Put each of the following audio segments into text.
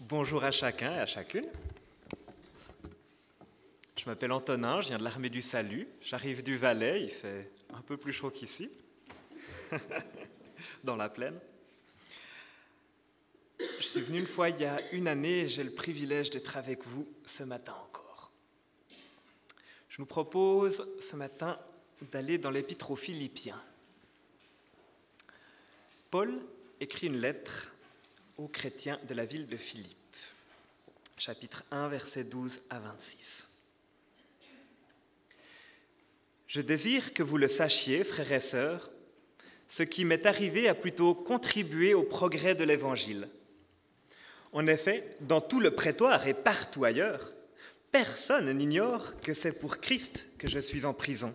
Bonjour à chacun et à chacune. Je m'appelle Antonin, je viens de l'armée du salut. J'arrive du Valais, il fait un peu plus chaud qu'ici, dans la plaine. Je suis venu une fois il y a une année et j'ai le privilège d'être avec vous ce matin encore. Je vous propose ce matin d'aller dans l'épître aux Philippiens. Paul écrit une lettre aux chrétiens de la ville de Philippe, chapitre 1, versets 12 à 26. Je désire que vous le sachiez, frères et sœurs, ce qui m'est arrivé a plutôt contribué au progrès de l'Évangile. En effet, dans tout le prétoire et partout ailleurs, personne n'ignore que c'est pour Christ que je suis en prison.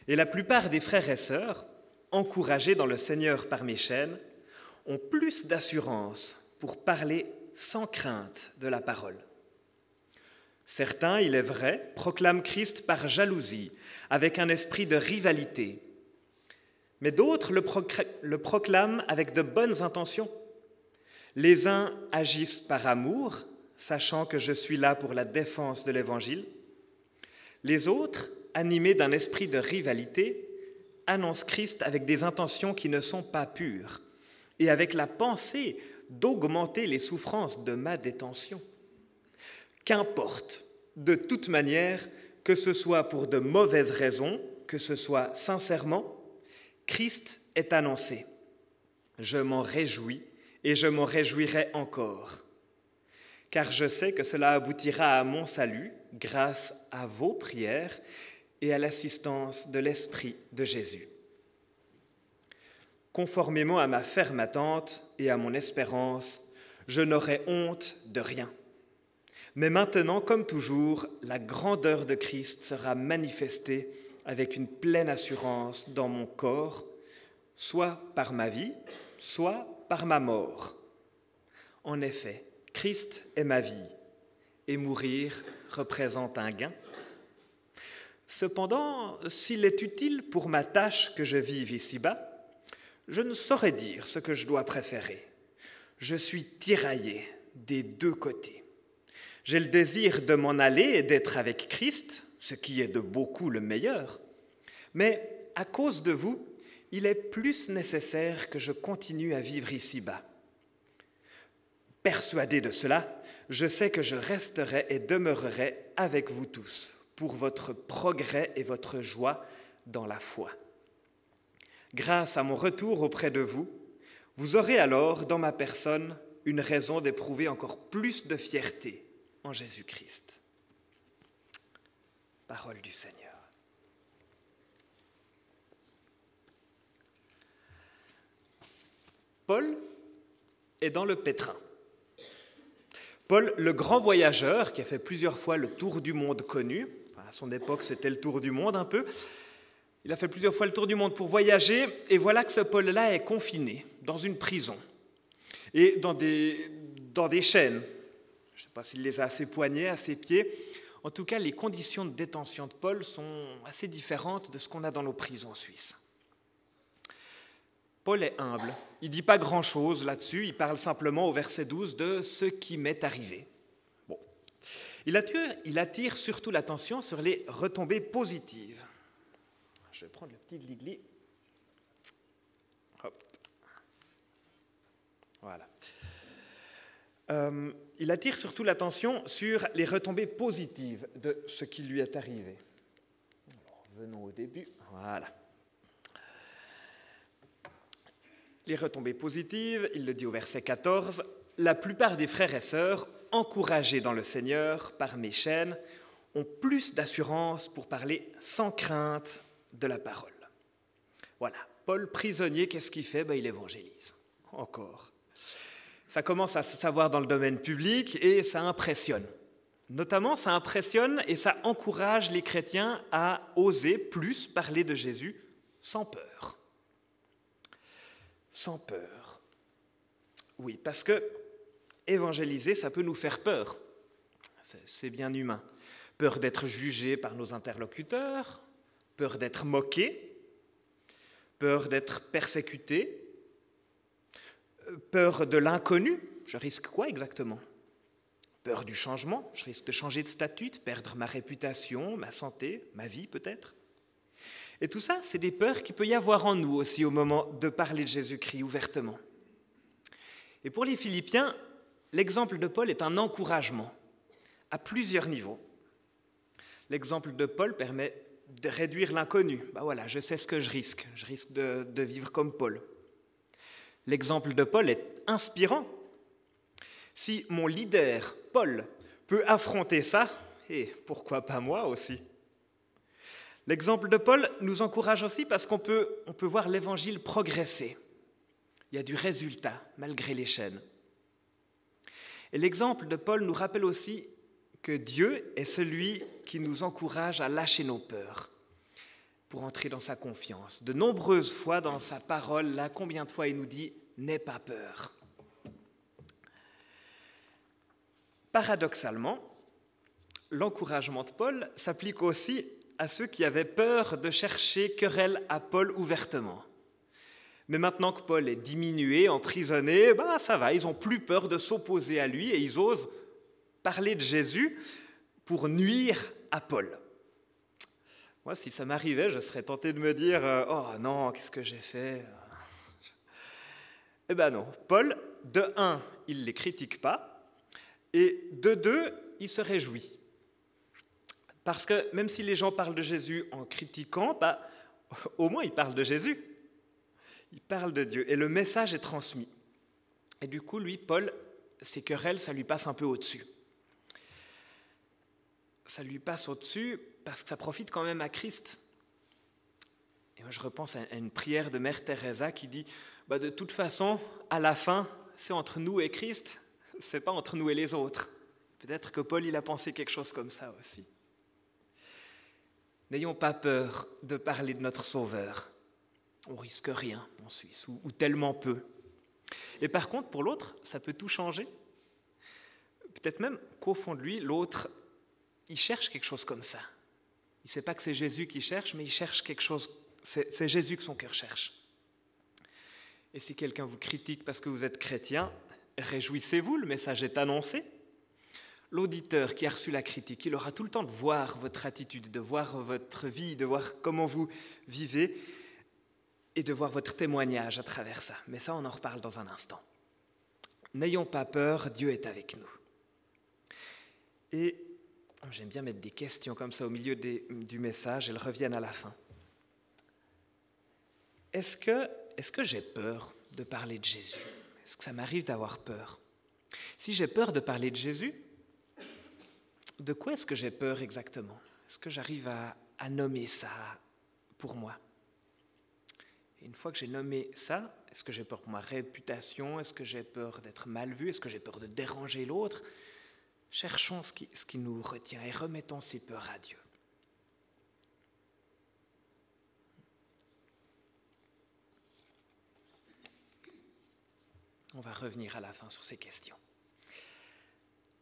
Et la plupart des frères et sœurs, encouragés dans le Seigneur par mes chaînes, ont plus d'assurance pour parler sans crainte de la parole. Certains, il est vrai, proclament Christ par jalousie, avec un esprit de rivalité. Mais d'autres le proclament avec de bonnes intentions. Les uns agissent par amour, sachant que je suis là pour la défense de l'Évangile. Les autres, animés d'un esprit de rivalité, annoncent Christ avec des intentions qui ne sont pas pures et avec la pensée d'augmenter les souffrances de ma détention. Qu'importe, de toute manière, que ce soit pour de mauvaises raisons, que ce soit sincèrement, Christ est annoncé. Je m'en réjouis et je m'en réjouirai encore, car je sais que cela aboutira à mon salut grâce à vos prières et à l'assistance de l'Esprit de Jésus. Conformément à ma ferme attente et à mon espérance, je n'aurai honte de rien. Mais maintenant, comme toujours, la grandeur de Christ sera manifestée avec une pleine assurance dans mon corps, soit par ma vie, soit par ma mort. En effet, Christ est ma vie, et mourir représente un gain. Cependant, s'il est utile pour ma tâche que je vive ici-bas, je ne saurais dire ce que je dois préférer. Je suis tiraillé des deux côtés. J'ai le désir de m'en aller et d'être avec Christ, ce qui est de beaucoup le meilleur. Mais à cause de vous, il est plus nécessaire que je continue à vivre ici-bas. Persuadé de cela, je sais que je resterai et demeurerai avec vous tous pour votre progrès et votre joie dans la foi. Grâce à mon retour auprès de vous, vous aurez alors, dans ma personne, une raison d'éprouver encore plus de fierté en Jésus-Christ. Parole du Seigneur. Paul est dans le pétrin. Paul, le grand voyageur qui a fait plusieurs fois le tour du monde connu, à son époque c'était le tour du monde un peu, il a fait plusieurs fois le tour du monde pour voyager, et voilà que ce Paul-là est confiné dans une prison et dans des chaînes. Je ne sais pas s'il les a à ses poignets, à ses pieds. En tout cas, les conditions de détention de Paul sont assez différentes de ce qu'on a dans nos prisons suisses. Paul est humble. Il ne dit pas grand-chose là-dessus. Il parle simplement au verset 12 de ce qui m'est arrivé. Bon. Il attire surtout l'attention sur les retombées positives. Je vais prendre le petit gligli. Hop. Voilà. Il attire surtout l'attention sur les retombées positives de ce qui lui est arrivé. Alors, venons au début. Voilà. Les retombées positives, il le dit au verset 14, « La plupart des frères et sœurs, encouragés dans le Seigneur par mes chaînes, ont plus d'assurance pour parler sans crainte de la parole. » Voilà. Paul, prisonnier, qu'est-ce qu'il fait ? Il évangélise. Encore. Ça commence à se savoir dans le domaine public et ça impressionne. Notamment, ça impressionne et ça encourage les chrétiens à oser plus parler de Jésus sans peur. Sans peur. Oui, parce que évangéliser, ça peut nous faire peur. C'est bien humain. Peur d'être jugé par nos interlocuteurs, peur d'être moqué, peur d'être persécuté, peur de l'inconnu, je risque quoi exactement? Peur du changement, je risque de changer de statut, de perdre ma réputation, ma santé, ma vie peut-être. Et tout ça, c'est des peurs qu'il peut y avoir en nous aussi au moment de parler de Jésus-Christ ouvertement. Et pour les Philippiens, l'exemple de Paul est un encouragement à plusieurs niveaux. L'exemple de Paul permet de réduire l'inconnu. Voilà, je sais ce que je risque de vivre comme Paul. L'exemple de Paul est inspirant. Si mon leader, Paul, peut affronter ça, et pourquoi pas moi aussi? L'exemple de Paul nous encourage aussi parce qu'on peut voir l'évangile progresser. Il y a du résultat malgré les chaînes. Et l'exemple de Paul nous rappelle aussi que Dieu est celui qui nous encourage à lâcher nos peurs pour entrer dans sa confiance. De nombreuses fois dans sa parole, là, combien de fois il nous dit « n'aie pas peur ». Paradoxalement, l'encouragement de Paul s'applique aussi à ceux qui avaient peur de chercher querelle à Paul ouvertement. Mais maintenant que Paul est diminué, emprisonné, ça va, ils n'ont plus peur de s'opposer à lui et ils osent parler de Jésus pour nuire à Paul. Moi, si ça m'arrivait, je serais tenté de me dire « Oh non, qu'est-ce que j'ai fait ?» Eh bien non, Paul, de un, il ne les critique pas, et de deux, il se réjouit. Parce que même si les gens parlent de Jésus en critiquant, au moins ils parlent de Jésus. Ils parlent de Dieu et le message est transmis. Et du coup, lui, Paul, ses querelles, ça lui passe un peu au-dessus. Ça lui passe au-dessus parce que ça profite quand même à Christ. Et moi, je repense à une prière de Mère Teresa qui dit de toute façon, à la fin, c'est entre nous et Christ, c'est pas entre nous et les autres. Peut-être que Paul, il a pensé quelque chose comme ça aussi. N'ayons pas peur de parler de notre Sauveur. On risque rien en Suisse, ou tellement peu. Et par contre, pour l'autre, ça peut tout changer. Peut-être même qu'au fond de lui, l'autre, il cherche quelque chose comme ça. Il ne sait pas que c'est Jésus qui cherche, mais il cherche quelque chose. C'est Jésus que son cœur cherche. Et si quelqu'un vous critique parce que vous êtes chrétien, réjouissez-vous, le message est annoncé. L'auditeur qui a reçu la critique, il aura tout le temps de voir votre attitude, de voir votre vie, de voir comment vous vivez et de voir votre témoignage à travers ça. Mais ça, on en reparle dans un instant. N'ayons pas peur, Dieu est avec nous. Et j'aime bien mettre des questions comme ça au milieu du message, elles reviennent à la fin. Est-ce que j'ai peur de parler de Jésus? Est-ce que ça m'arrive d'avoir peur? Si j'ai peur de parler de Jésus, de quoi est-ce que j'ai peur exactement? Est-ce que j'arrive à nommer ça pour moi? Et une fois que j'ai nommé ça, est-ce que j'ai peur pour ma réputation? Est-ce que j'ai peur d'être mal vu? Est-ce que j'ai peur de déranger l'autre? Cherchons ce qui nous retient et remettons ces peurs à Dieu. On va revenir à la fin sur ces questions.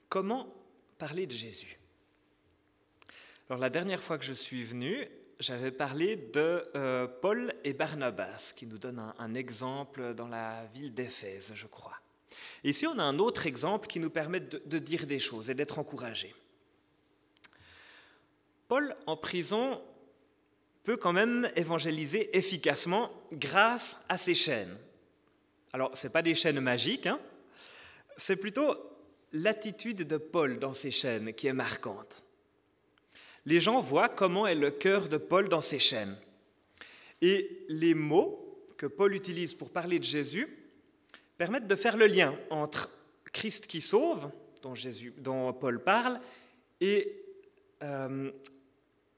Comment parler de Jésus? Alors la dernière fois que je suis venu, j'avais parlé de Paul et Barnabas, qui nous donnent un exemple dans la ville d'Éphèse, je crois. Et ici, on a un autre exemple qui nous permet de dire des choses et d'être encouragés. Paul, en prison, peut quand même évangéliser efficacement grâce à ses chaînes. Alors, ce n'est pas des chaînes magiques, c'est plutôt l'attitude de Paul dans ces chaînes qui est marquante. Les gens voient comment est le cœur de Paul dans ces chaînes. Et les mots que Paul utilise pour parler de Jésus permettent de faire le lien entre Christ qui sauve, dont Paul parle, et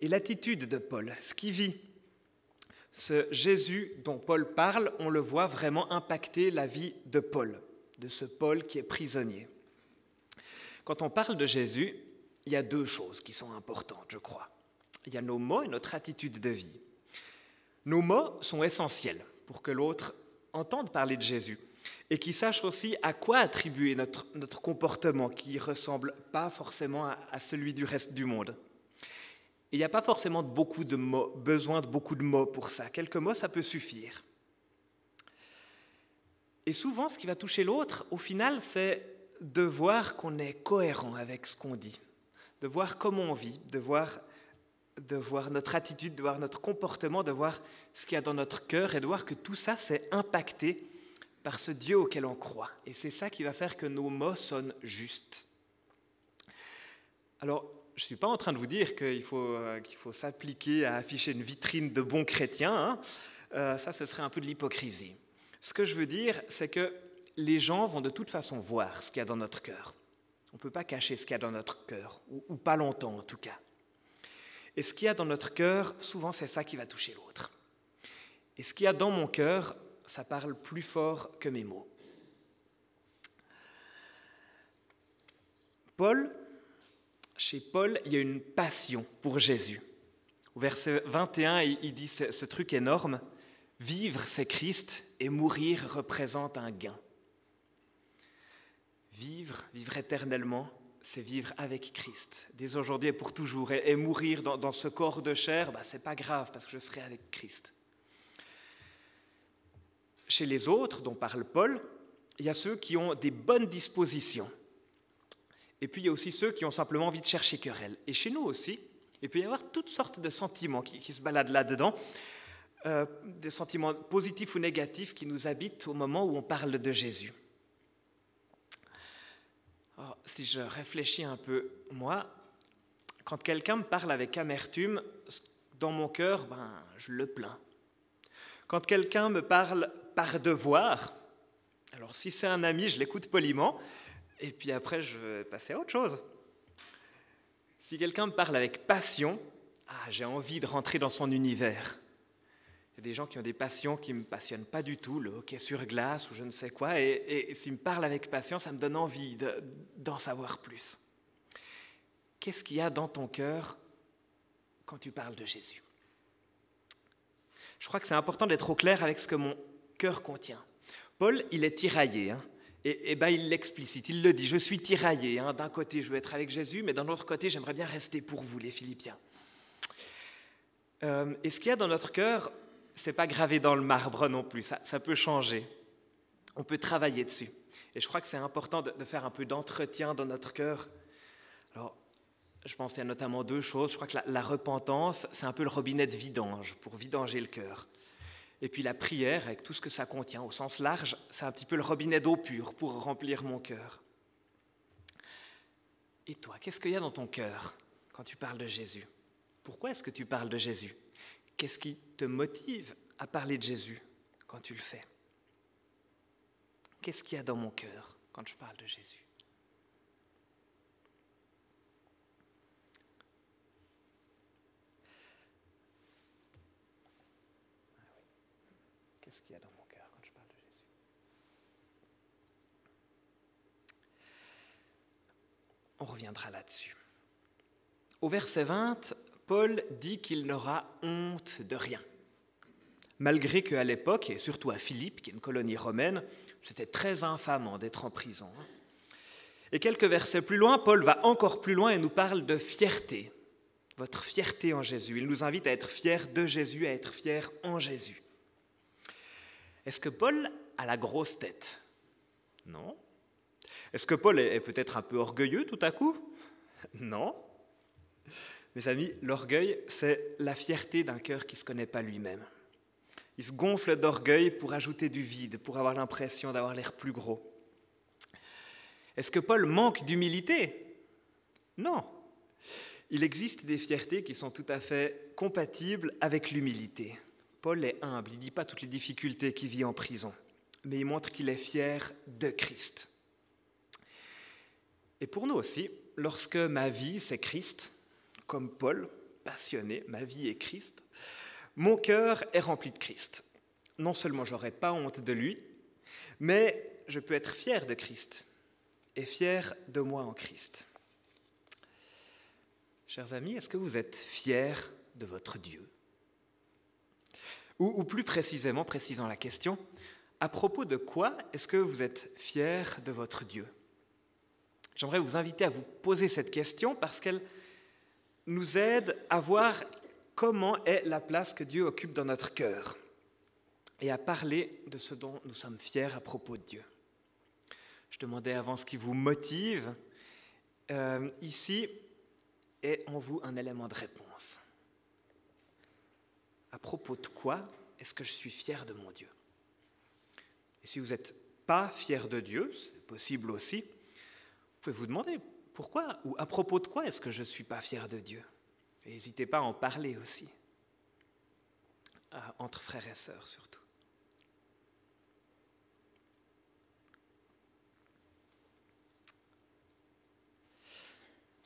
l'attitude de Paul, ce qu'il vit. Ce Jésus dont Paul parle, on le voit vraiment impacter la vie de Paul, de ce Paul qui est prisonnier. Quand on parle de Jésus, il y a deux choses qui sont importantes, je crois. Il y a nos mots et notre attitude de vie. Nos mots sont essentiels pour que l'autre entende parler de Jésus et qu'il sache aussi à quoi attribuer notre comportement qui ne ressemble pas forcément à celui du reste du monde. Il n'y a pas forcément besoin de beaucoup de mots pour ça. Quelques mots, ça peut suffire. Et souvent, ce qui va toucher l'autre, au final, c'est de voir qu'on est cohérent avec ce qu'on dit, de voir comment on vit, de voir notre attitude, de voir notre comportement, de voir ce qu'il y a dans notre cœur et de voir que tout ça, c'est impacté par ce Dieu auquel on croit. Et c'est ça qui va faire que nos mots sonnent justes. Alors, je ne suis pas en train de vous dire qu'il faut s'appliquer à afficher une vitrine de bons chrétiens. Ça, ce serait un peu de l'hypocrisie. Ce que je veux dire, c'est que les gens vont de toute façon voir ce qu'il y a dans notre cœur. On ne peut pas cacher ce qu'il y a dans notre cœur, ou pas longtemps en tout cas. Et ce qu'il y a dans notre cœur, souvent c'est ça qui va toucher l'autre. Et ce qu'il y a dans mon cœur, ça parle plus fort que mes mots. Chez Paul, il y a une passion pour Jésus. Au verset 21, il dit ce truc énorme, « Vivre, c'est Christ, et mourir représente un gain. » Vivre éternellement, c'est vivre avec Christ, dès aujourd'hui et pour toujours. Et mourir dans ce corps de chair, ce n'est pas grave, parce que je serai avec Christ. Chez les autres, dont parle Paul, il y a ceux qui ont des bonnes dispositions. Et puis il y a aussi ceux qui ont simplement envie de chercher querelle. Et chez nous aussi, il peut y avoir toutes sortes de sentiments qui se baladent là-dedans, des sentiments positifs ou négatifs qui nous habitent au moment où on parle de Jésus. Alors, si je réfléchis un peu, moi, quand quelqu'un me parle avec amertume, dans mon cœur, je le plains. Quand quelqu'un me parle par devoir, alors si c'est un ami, je l'écoute poliment, et puis après, je vais passer à autre chose. Si quelqu'un me parle avec passion, j'ai envie de rentrer dans son univers. Il y a des gens qui ont des passions qui ne me passionnent pas du tout, le hockey sur glace ou je ne sais quoi, et s'ils me parlent avec passion, ça me donne envie d'en savoir plus. Qu'est-ce qu'il y a dans ton cœur quand tu parles de Jésus? Je crois que c'est important d'être au clair avec ce que mon cœur contient. Paul, il est tiraillé, et il l'explicite, il le dit, je suis tiraillé, d'un côté je veux être avec Jésus, mais d'un autre côté j'aimerais bien rester pour vous, les Philippiens. Et ce qu'il y a dans notre cœur, c'est pas gravé dans le marbre non plus, ça peut changer, on peut travailler dessus. Et je crois que c'est important de faire un peu d'entretien dans notre cœur. Alors, je pense qu'il y a notamment deux choses. Je crois que la repentance, c'est un peu le robinet de vidange, pour vidanger le cœur. Et puis la prière, avec tout ce que ça contient, au sens large, c'est un petit peu le robinet d'eau pure pour remplir mon cœur. Et toi, qu'est-ce qu'il y a dans ton cœur quand tu parles de Jésus? Pourquoi est-ce que tu parles de Jésus? Qu'est-ce qui te motive à parler de Jésus quand tu le fais? Qu'est-ce qu'il y a dans mon cœur quand je parle de Jésus? Qu'est-ce qu'il y a dans mon cœur quand je parle de Jésus? On reviendra là-dessus. Au verset 20, Paul dit qu'il n'aura honte de rien. Malgré qu'à l'époque, et surtout à Philippe, qui est une colonie romaine, c'était très infamant d'être en prison. Et quelques versets plus loin, Paul va encore plus loin et nous parle de fierté. Votre fierté en Jésus. Il nous invite à être fiers de Jésus, à être fiers en Jésus. Est-ce que Paul a la grosse tête? Non. Est-ce que Paul est peut-être un peu orgueilleux tout à coup? Non. Mes amis, l'orgueil, c'est la fierté d'un cœur qui ne se connaît pas lui-même. Il se gonfle d'orgueil pour ajouter du vide, pour avoir l'impression d'avoir l'air plus gros. Est-ce que Paul manque d'humilité? Non. Il existe des fiertés qui sont tout à fait compatibles avec l'humilité. Paul est humble, il ne dit pas toutes les difficultés qu'il vit en prison, mais il montre qu'il est fier de Christ. Et pour nous aussi, lorsque ma vie, c'est Christ, comme Paul, passionné, ma vie est Christ, mon cœur est rempli de Christ. Non seulement je n'aurai pas honte de lui, mais je peux être fier de Christ et fier de moi en Christ. Chers amis, est-ce que vous êtes fiers de votre Dieu? Ou plus précisément, précisant la question, à propos de quoi est-ce que vous êtes fiers de votre Dieu? J'aimerais vous inviter à vous poser cette question parce qu'elle nous aide à voir comment est la place que Dieu occupe dans notre cœur. et à parler de ce dont nous sommes fiers à propos de Dieu. Je demandais avant ce qui vous motive. Ici est en vous un élément de réponse. À propos de quoi est-ce que je suis fier de mon Dieu? Et si vous n'êtes pas fier de Dieu, c'est possible aussi, vous pouvez vous demander pourquoi ou à propos de quoi est-ce que je ne suis pas fier de Dieu? Et n'hésitez pas à en parler aussi, entre frères et sœurs surtout.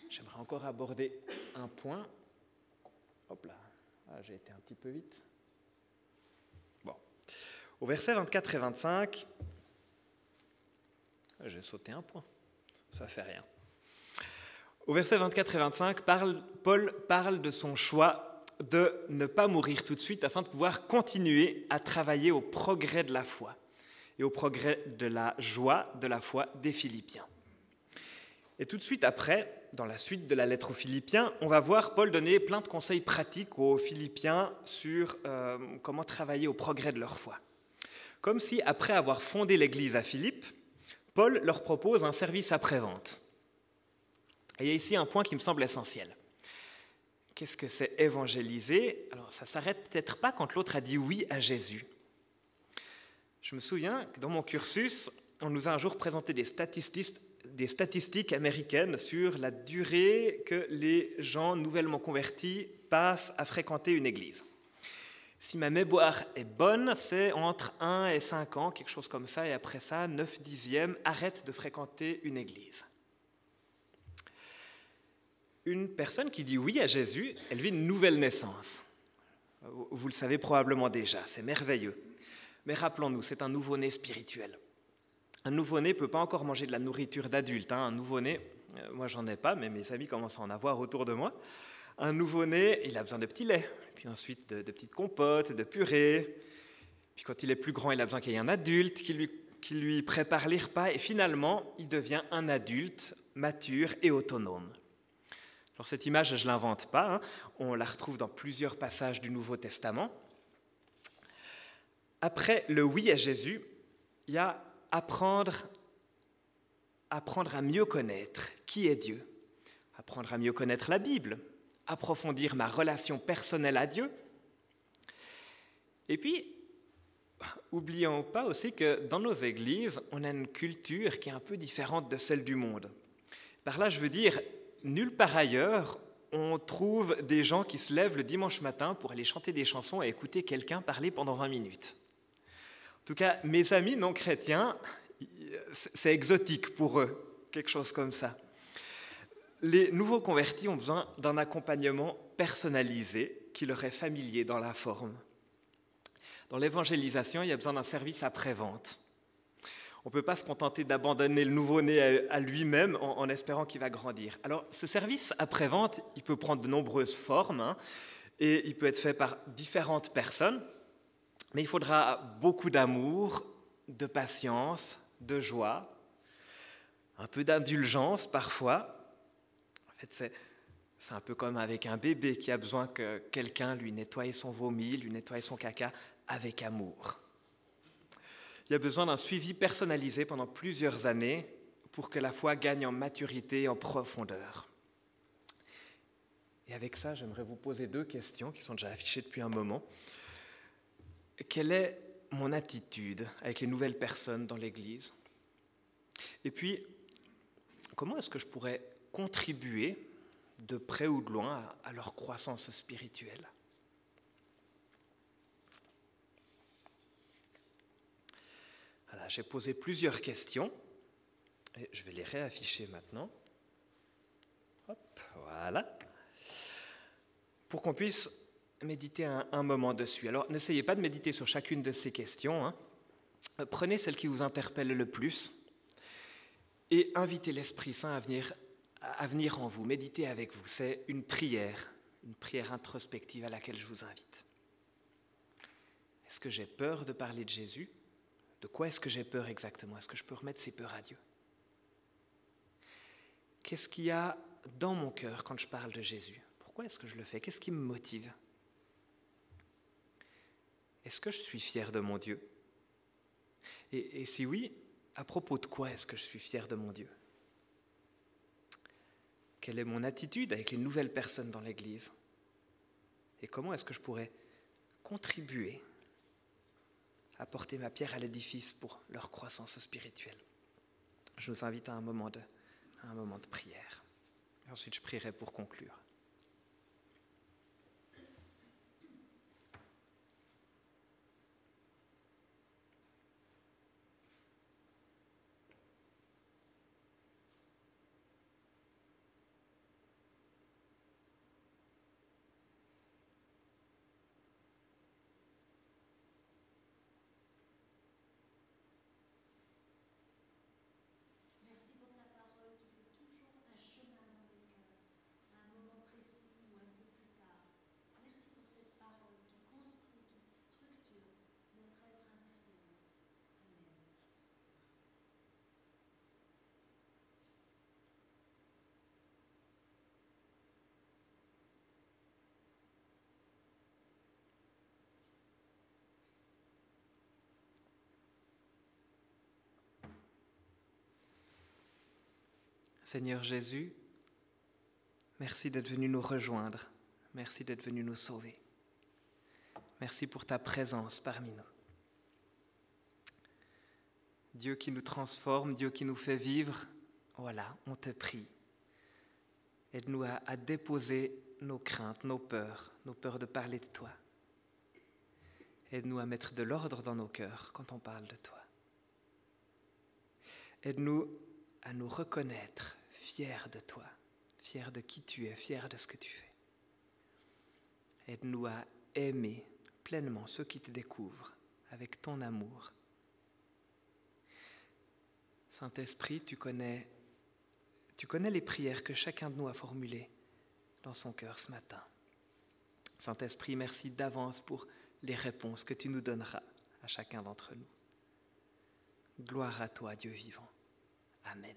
J'aimerais encore aborder un point. Hop là, j'ai été un petit peu vite. Bon. Au verset 24 et 25, j'ai sauté un point, ça fait rien. Au verset 24 et 25, Paul parle de son choix de ne pas mourir tout de suite afin de pouvoir continuer à travailler au progrès de la foi et au progrès de la joie de la foi des Philippiens. Et tout de suite après, dans la suite de la lettre aux Philippiens, on va voir Paul donner plein de conseils pratiques aux Philippiens sur comment travailler au progrès de leur foi. Comme si, après avoir fondé l'église à Philippe, Paul leur propose un service après-vente. Et il y a ici un point qui me semble essentiel. Qu'est-ce que c'est évangéliser? Alors, ça ne s'arrête peut-être pas quand l'autre a dit oui à Jésus. Je me souviens que dans mon cursus, on nous a un jour présenté des statistiques américaines sur la durée que les gens nouvellement convertis passent à fréquenter une église. Si ma mémoire est bonne, c'est entre 1 et 5 ans, quelque chose comme ça, et après ça, 9/10 arrête de fréquenter une église. Une personne qui dit oui à Jésus, elle vit une nouvelle naissance. Vous le savez probablement déjà, c'est merveilleux. Mais rappelons-nous, c'est un nouveau-né spirituel. Un nouveau-né ne peut pas encore manger de la nourriture d'adulte. Un nouveau-né, moi j'en ai pas, mais mes amis commencent à en avoir autour de moi. Un nouveau-né, il a besoin de petits laits, puis ensuite de petites compotes, de purées. Puis quand il est plus grand, il a besoin qu'il y ait un adulte qui lui prépare les repas. Et finalement, il devient un adulte mature et autonome. Alors cette image, je ne l'invente pas. On la retrouve dans plusieurs passages du Nouveau Testament. Après le oui à Jésus, il y a apprendre à mieux connaître qui est Dieu, apprendre à mieux connaître la Bible, approfondir ma relation personnelle à Dieu. Et puis, oublions pas aussi que dans nos églises, on a une culture qui est un peu différente de celle du monde. Par là, je veux dire, nulle part ailleurs, on trouve des gens qui se lèvent le dimanche matin pour aller chanter des chansons et écouter quelqu'un parler pendant 20 minutes. En tout cas, mes amis non chrétiens, c'est exotique pour eux, quelque chose comme ça. Les nouveaux convertis ont besoin d'un accompagnement personnalisé qui leur est familier dans la forme. Dans l'évangélisation, il y a besoin d'un service après-vente. On ne peut pas se contenter d'abandonner le nouveau-né à lui-même en espérant qu'il va grandir. Alors, ce service après-vente, il peut prendre de nombreuses formes et il peut être fait par différentes personnes, mais il faudra beaucoup d'amour, de patience, de joie, un peu d'indulgence parfois. En fait, c'est un peu comme avec un bébé qui a besoin que quelqu'un lui nettoie son vomi, lui nettoie son caca avec amour. Il y a besoin d'un suivi personnalisé pendant plusieurs années pour que la foi gagne en maturité et en profondeur. Et avec ça, j'aimerais vous poser 2 questions qui sont déjà affichées depuis un moment. Quelle est mon attitude avec les nouvelles personnes dans l'Église? Et puis, comment est-ce que je pourrais contribuer de près ou de loin à leur croissance spirituelle? Voilà, j'ai posé plusieurs questions et je vais les réafficher maintenant. Hop, voilà. Pour qu'on puisse méditer un moment dessus. Alors, n'essayez pas de méditer sur chacune de ces questions. Prenez celle qui vous interpelle le plus et invitez l'Esprit Saint à venir en vous, méditer avec vous. C'est une prière introspective à laquelle je vous invite. Est-ce que j'ai peur de parler de Jésus? De quoi est-ce que j'ai peur exactement? Est-ce que je peux remettre ces peurs à Dieu? Qu'est-ce qu'il y a dans mon cœur quand je parle de Jésus? Pourquoi est-ce que je le fais? Qu'est-ce qui me motive? est-ce que je suis fier de mon Dieu? Et si oui, à propos de quoi est-ce que je suis fier de mon Dieu? Quelle est mon attitude avec les nouvelles personnes dans l'Église? Et comment est-ce que je pourrais contribuer, apporter ma pierre à l'édifice pour leur croissance spirituelle? Je vous invite à un moment de prière. Et ensuite, je prierai pour conclure. Merci pour ta parole qui fait toujours un chemin dans les cœurs, à un moment précis ou un peu plus tard. Merci pour cette parole qui construit, qui structure notre être intérieur. Amen. Seigneur Jésus, merci d'être venu nous rejoindre. Merci d'être venu nous sauver. Merci pour ta présence parmi nous. Dieu qui nous transforme, Dieu qui nous fait vivre, voilà, on te prie. Aide-nous à déposer nos craintes, nos peurs de parler de toi. Aide-nous à mettre de l'ordre dans nos cœurs quand on parle de toi. Aide-nous à nous reconnaître fiers de toi, fiers de qui tu es, fiers de ce que tu fais. Aide-nous à aimer pleinement ceux qui te découvrent avec ton amour. Saint-Esprit, tu connais les prières que chacun de nous a formulées dans son cœur ce matin. Saint-Esprit, merci d'avance pour les réponses que tu nous donneras à chacun d'entre nous. Gloire à toi, Dieu vivant. Amen.